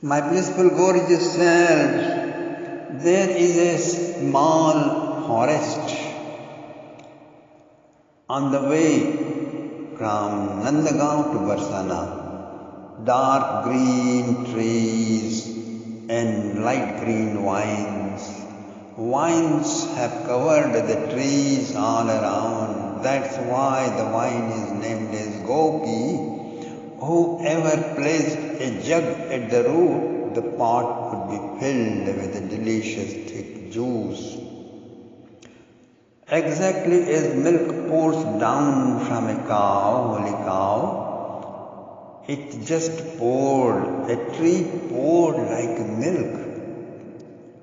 My blissful gorgeous self, there is a small forest on the way from Nandagaon to Barsana. Dark green trees and light green vines. Vines have covered the trees all around. That's why the vine is named as Gopi. Whoever placed a jug at the root, the pot would be filled with a delicious thick juice. Exactly as milk pours down from a cow, holy cow, it just poured, a tree poured like milk.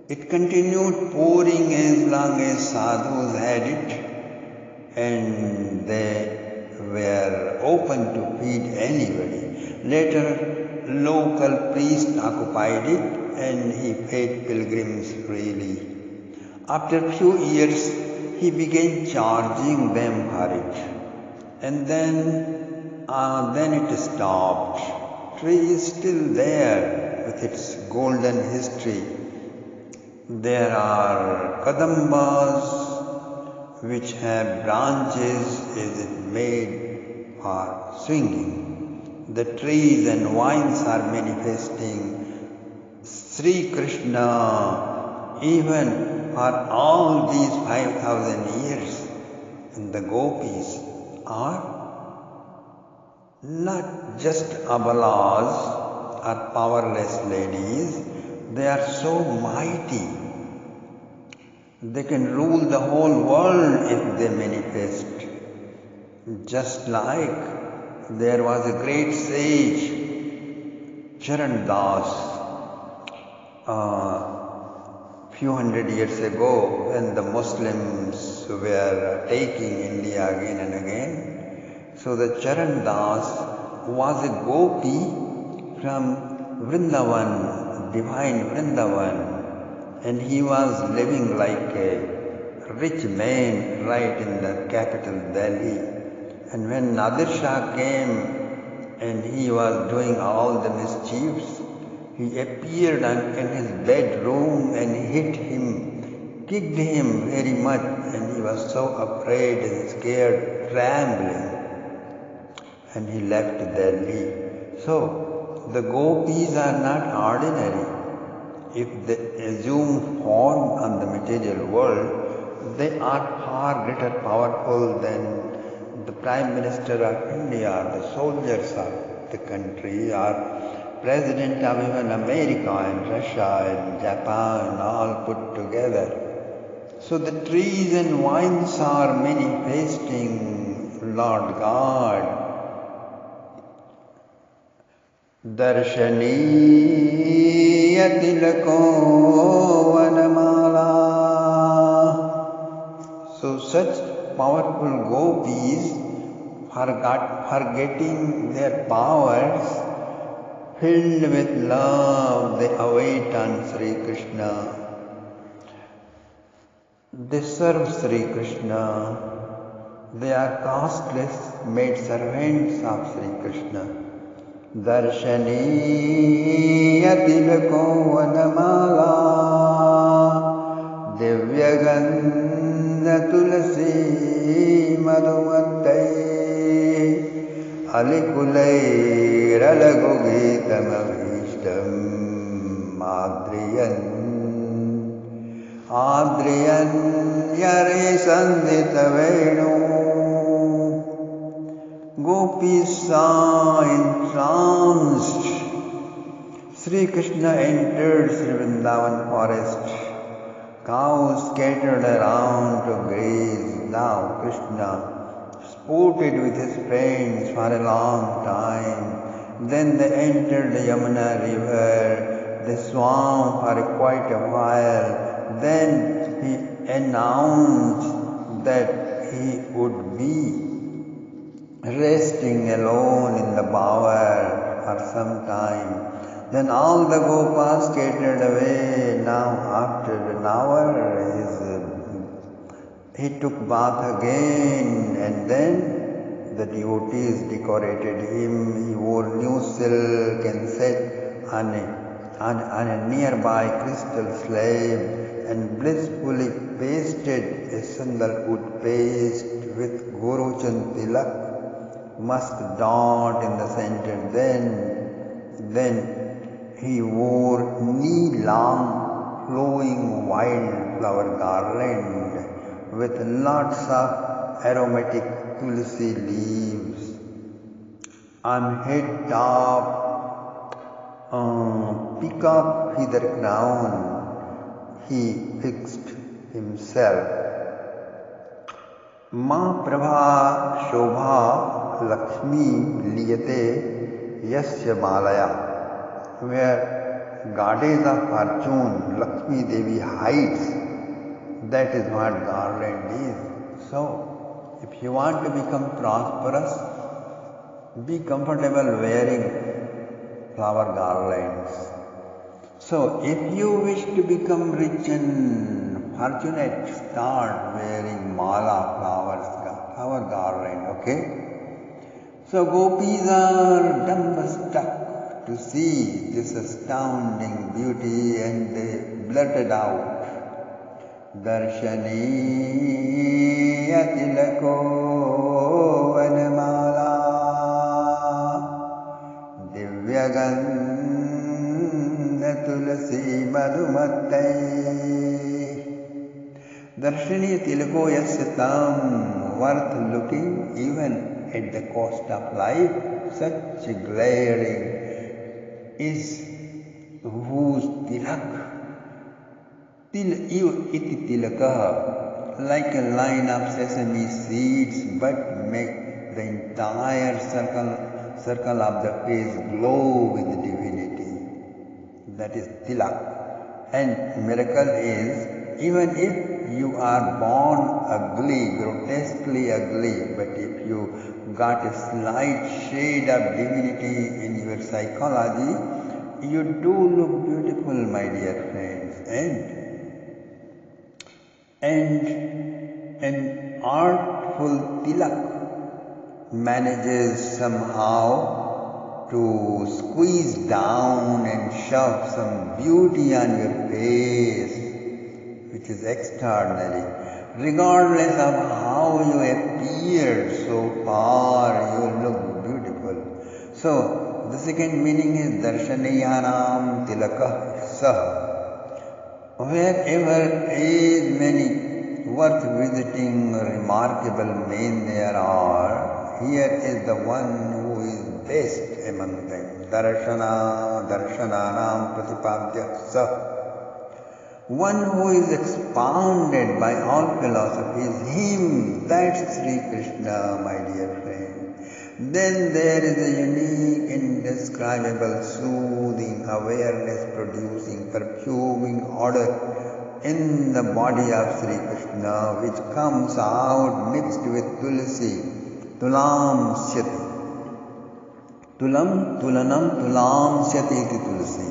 It continued pouring as long as sadhus had it, and they were open to feed anybody. Later, local priest occupied it and he fed pilgrims freely. After a few years, he began charging them for it. And then it stopped. Tree is still there with its golden history. There are kadambas which have branches as if made for swinging. The trees and vines are manifesting Sri Krishna even for all these 5,000 years. And the gopis are not just abalas or powerless ladies, they are so mighty. They can rule the whole world if they manifest. Just like there was a great sage, Charan Das, few hundred years ago when the Muslims were taking India again and again. So the Charan Das was a gopi from Vrindavan, divine Vrindavan. And he was living like a rich man right in the capital Delhi. And when Nadir Shah came and he was doing all the mischiefs, he appeared in his bedroom and hit him, kicked him very much, and he was so afraid and scared, trembling. And he left Delhi. So the gopis are not ordinary. If they assume form on the material world, they are far greater powerful than the Prime Minister of India, or the soldiers of the country, or President of even America and Russia and Japan, all put together. So the trees and vines are manifesting Lord God. Darshaniya tilako vanamala. So such powerful gopis, forgetting their powers, filled with love, they await on Sri Krishna. They serve Sri Krishna. They are casteless, made servants of Sri Krishna. Darshaniya tilako vanamala Divyagandha tulasi madhumattai Alikulai ralagugitam avishtam Adriyan yare sandhita venu. Gopis saw entranced. Sri Krishna entered Sri Vrindavan forest. Cows scattered around to graze. Now Krishna sported with his friends for a long time. Then they entered the Yamuna river. They swam for quite a while. Then he announced that he would be resting alone in the bower for some time. Then all the gopas scattered away. Now after an hour he took bath again, and then the devotees decorated him. He wore new silk and sat on a on a nearby crystal slab and blissfully pasted a sandalwood paste with Guruchan Tilak musk dot in the center. Then he wore knee-long flowing wildflower garland with lots of aromatic tulsi leaves. On head top peacock feather crown he fixed himself. Ma Prabha Shobha Lakshmi Liyate Yasya Malaya, where goddess of fortune Lakshmi Devi hides, that is what garland is. So, if you want to become prosperous, be comfortable wearing flower garlands. So, if you wish to become rich and fortunate, start wearing mala flower garland, okay? So, gopis are dumbstruck to see this astounding beauty and they blurted out, Darshaniya tilako vanamala divyagandha tulsi madhumattai. Darshaniya tilako yasya tam, worth looking even at the cost of life. Such glaring is whose tilak, iti tilakaha, like a line of sesame seeds, but make the entire circle of the face glow with divinity. That is tilak. And miracle is, even if you are born ugly, grotesquely ugly, but if you got a slight shade of divinity in your psychology, you do look beautiful, my dear friends. And an artful tilak manages somehow to squeeze down and shove some beauty on your face, which is extraordinary. Regardless of how you appeared so far, you look beautiful. So, the second meaning is Darshaniyanam Tilakah Sah. Wherever is many worth visiting remarkable men there are, here is the one who is best among them. Darshananam Pratipadya Sah. One who is expounded by all philosophies, him, that's Sri Krishna, my dear friend. Then there is a unique, indescribable, soothing, awareness-producing, perfuming odor in the body of Sri Krishna, which comes out mixed with tulsi, tulam syati. Tulam syati iti tulsi.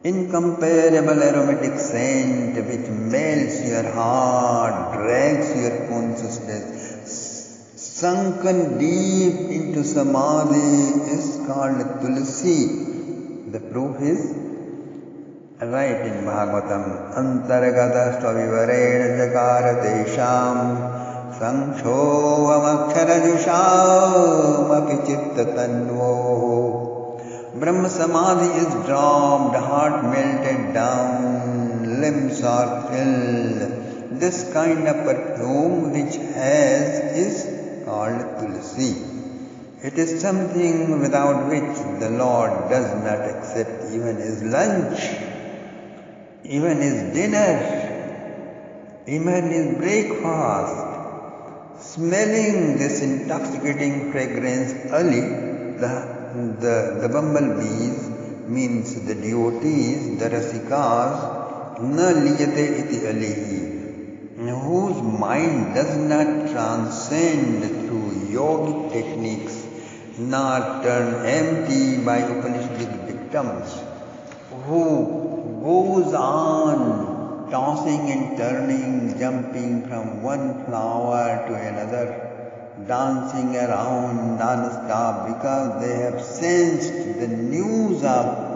Incomparable aromatic scent which melts your heart, drags your consciousness, sunken deep into samadhi, is called tulsi. The proof is right in Bhagavatam. Antargata stavivarena jakara desham sankshobhamaksharajusham api chitta tanvo. Brahma Samadhi is dropped, heart melted down, limbs are filled. This kind of perfume which has is called tulsi. It is something without which the Lord does not accept even his lunch, even his dinner, even his breakfast. Smelling this intoxicating fragrance, the bumblebees, means the devotees, the rasikas, na liyate iti alihi, whose mind does not transcend through yogic techniques, nor turn empty by Upanishadic dictums, who goes on tossing and turning, jumping from one flower to another, dancing around non-stop, because they have sensed the news of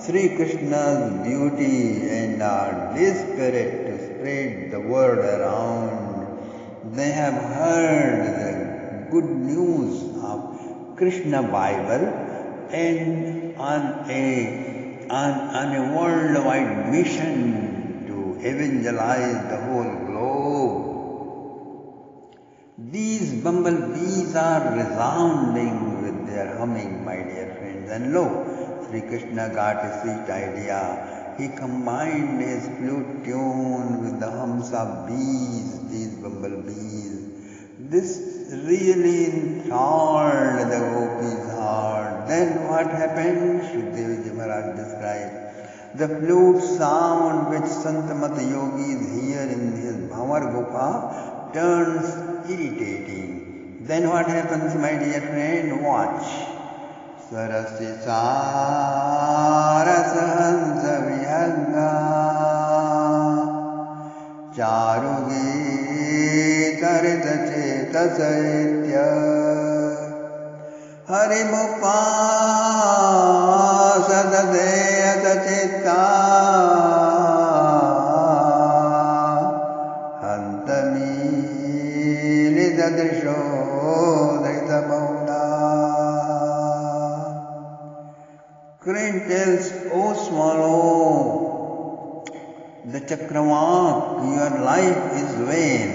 Sri Krishna's beauty and are desperate to spread the word around. They have heard the good news of Krishna Bible and on a worldwide mission to evangelize the whole globe. These bumblebees are resounding with their humming, my dear friends. And lo, Sri Krishna got a sweet idea. He combined his flute tune with the hums of bees, these bumblebees. This really enthralled the gopis' heart. Then what happened? Shukdev Ji Maharaj described. The flute sound which Santamata yogis hear in his Bhavar Gopa turns irritating. Then what happens, my dear friend? Watch. Sarasya Sarasahansa Vihanga Charugi Tarita Cheta Saitya Harimupa Sadadeyata Cheta Crane tells, O swallow, the Chakravark, your life is vain.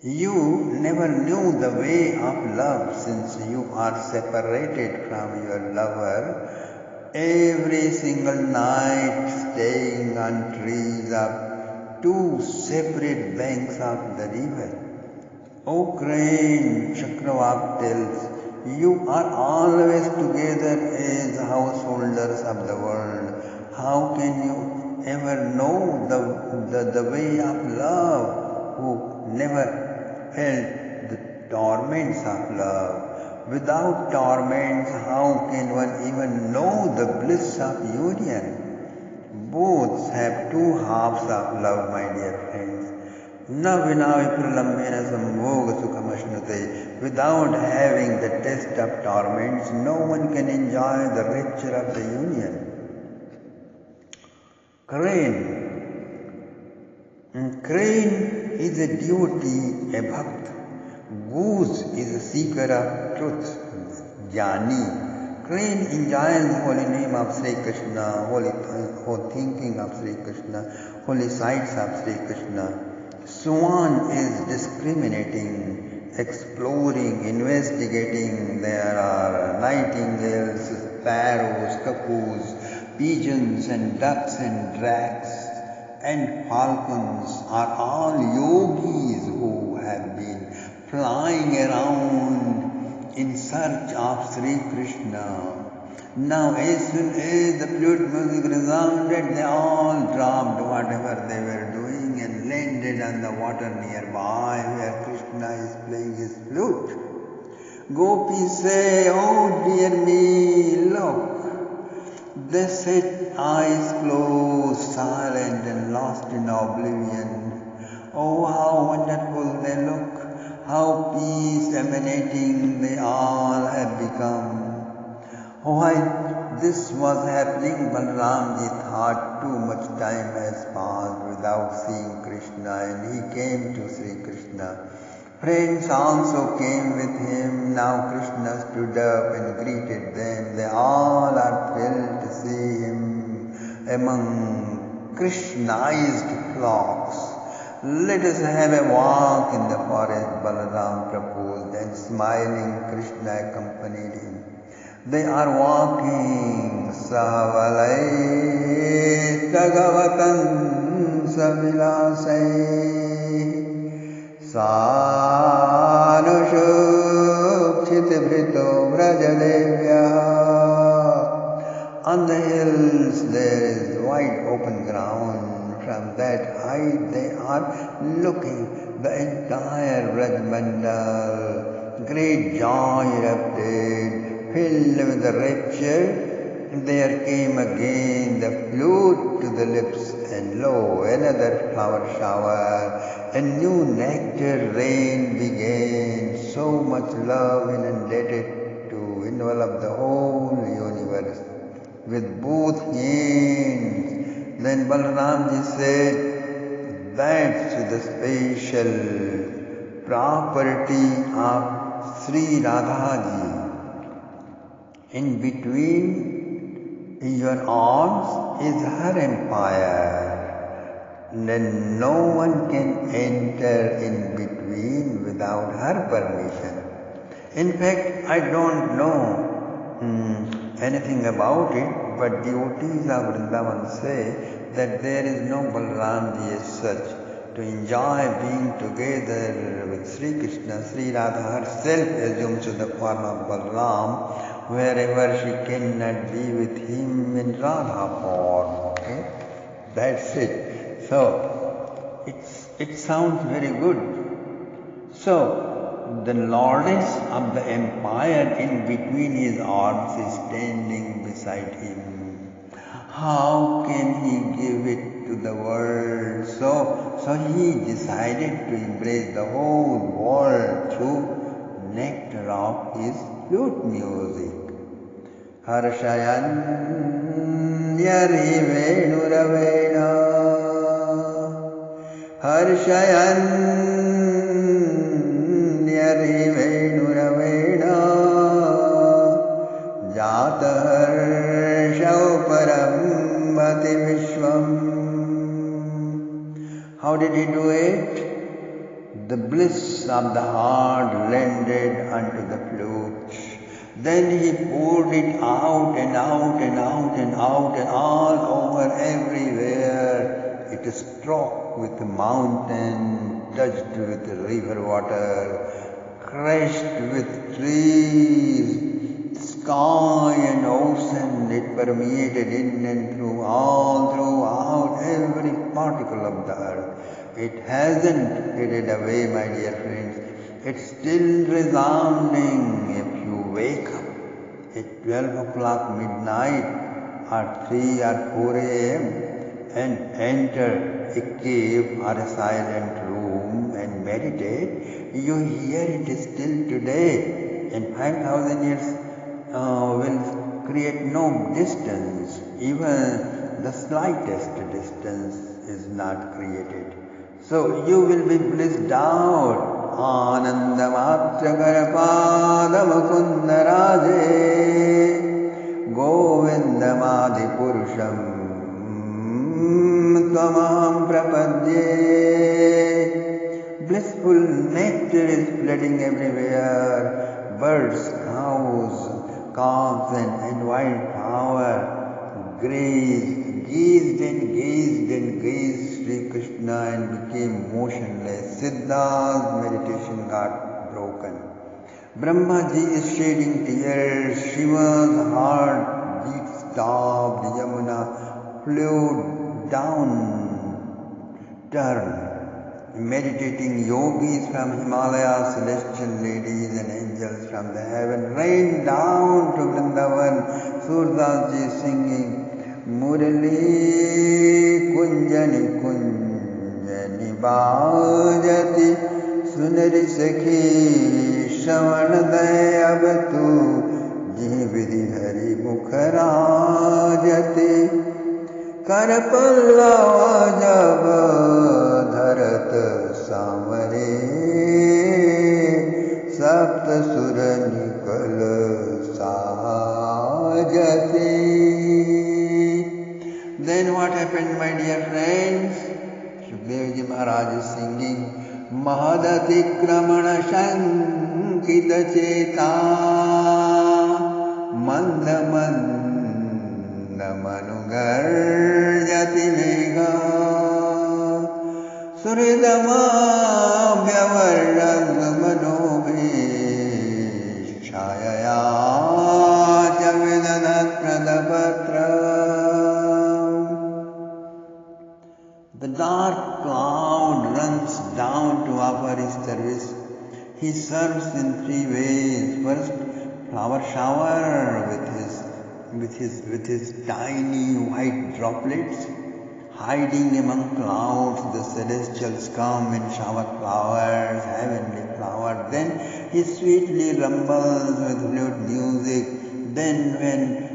You never knew the way of love since you are separated from your lover. Every single night staying on trees of two separate banks of the river. O crane, Chakravark tells, you are always together as householders of the world. How can you ever know the way of love who never felt the torments of love? Without torments, how can one even know the bliss of union? Both have two halves of love, my dear friends. Without having the taste of torments, no one can enjoy the rapture of the union. Crane is a devotee, a bhakt. Goose is a seeker of truth, jnani. Crane enjoys the holy name of Sri Krishna, holy thinking of Sri Krishna, holy sights of Sri Krishna. Swan is discriminating, exploring, investigating. There are nightingales, sparrows, cuckoos, pigeons and ducks and drakes and falcons are all yogis who have been flying around in search of Sri Krishna. Now as soon as the flute music resounded, they all dropped whatever they were doing and landed on the water nearby where Krishna is playing his flute. Gopis say, oh dear me, look. They sit eyes closed, silent and lost in oblivion. Oh, how wonderful they look, how peace emanating they all have become. While this was happening, Balramji thought too much time has passed without seeing Krishna, and he came to Sri Krishna. Friends also came with him. Now Krishna stood up and greeted them. They all are thrilled to see him among Krishnized flocks. Let us have a walk in the forest, Balaram proposed, and smiling Krishna accompanied him. They are walking, Savalai Tagavatan Savilasai Sanushukshitibrito Brajadevya. On the hills there is wide open ground. From that height they are looking the entire Brajmandal. Great joy erupted. Filled with the rapture, there came again the flute to the lips, and lo, another flower shower, a new nectar rain began. So much love inundated to envelop the whole universe. Balaramji said, that's the special property of Sri Radhaji. In between your arms is her empire. Then no one can enter in between without her permission. In fact, I don't know anything about it, but devotees of Vrindavan say that there is no Balaramji as such to enjoy being together with Sri Krishna. Sri Radha herself assumes the form of Balaram wherever she cannot be with him in Radha form. Okay? That's it. So, it sounds very good. So, the lordess of the empire in between his arms is standing beside him. How can he give it to the world? So he decided to embrace the whole world through nectar of his flute music. Harshayan yari venuravena Harshayan yari venuravena Jata harshau param bhati vishvam. How did he do it? The bliss of the heart landed unto the flute. Then he poured it out and out and out and out and all over everywhere. It struck with the mountain, touched with the river water, crashed with trees, sky and ocean. It permeated in and throughout every particle of the earth. It hasn't faded away, my dear friends. It's still resounding. If you wake up at 12 o'clock midnight or 3 or 4 a.m. and enter a cave or a silent room and meditate, you hear it still today. And 5,000 years will create no distance. Even the slightest distance is not created. So you will be blissed out. Anandamatragarpadamukundaraje Govindamadipurusham Tvamaham prapadye. Blissful nectar is flooding everywhere. Birds, cows, calves and wildflower gazed and gazed Sri Krishna and became motionless. Siddha's meditation got broken. Brahma ji is shedding tears. Shiva's heart beat stopped. Yamuna flowed down, turned. Meditating yogis from Himalaya, celestial ladies and angels from the heaven rained down to Vrindavan. Surdas ji singing Murali kunjani kunjani bajati sunari sakhi shravanday abtu jividhi hari mukharajati karpallava jab dharat samare sapt sur nikal sajati. Then what happened, my dear friends? Shukdev ji Maharaj is singing Mahadati Kramana Shankita Cheta Manda Manda Manugarjati Vega Suridama Bhyavarad Manobhi Chayaya Javedanat Pradapatra. The dark cloud runs down to offer his service. He serves in 3 ways. First, flower shower with his tiny white droplets. Hiding among clouds, the celestials come and shower flowers, heavenly flowers. Then he sweetly rumbles with flute music. Then when